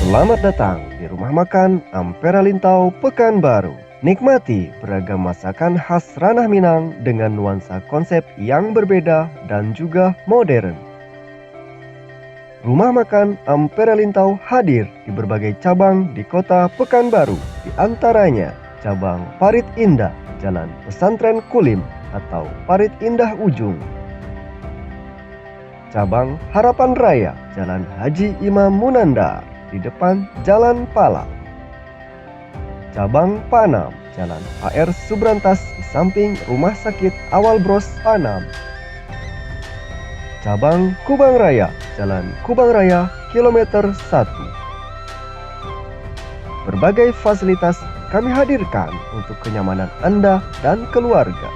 Selamat datang di Rumah Makan Ampera Lintau, Pekanbaru. Nikmati beragam masakan khas ranah Minang dengan nuansa konsep yang berbeda dan juga modern. Rumah Makan Ampera Lintau hadir di berbagai cabang di kota Pekanbaru. Di antaranya cabang Parit Indah, Jalan Pesantren Kulim atau Parit Indah Ujung. Cabang Harapan Raya, Jalan Haji Imam Munandar, di depan Jalan Pala. Cabang Panam, Jalan HR Subrantas di samping Rumah Sakit Awal Bros Panam. Cabang Kubang Raya, Jalan Kubang Raya, kilometer 1. Berbagai fasilitas kami hadirkan untuk kenyamanan Anda dan keluarga.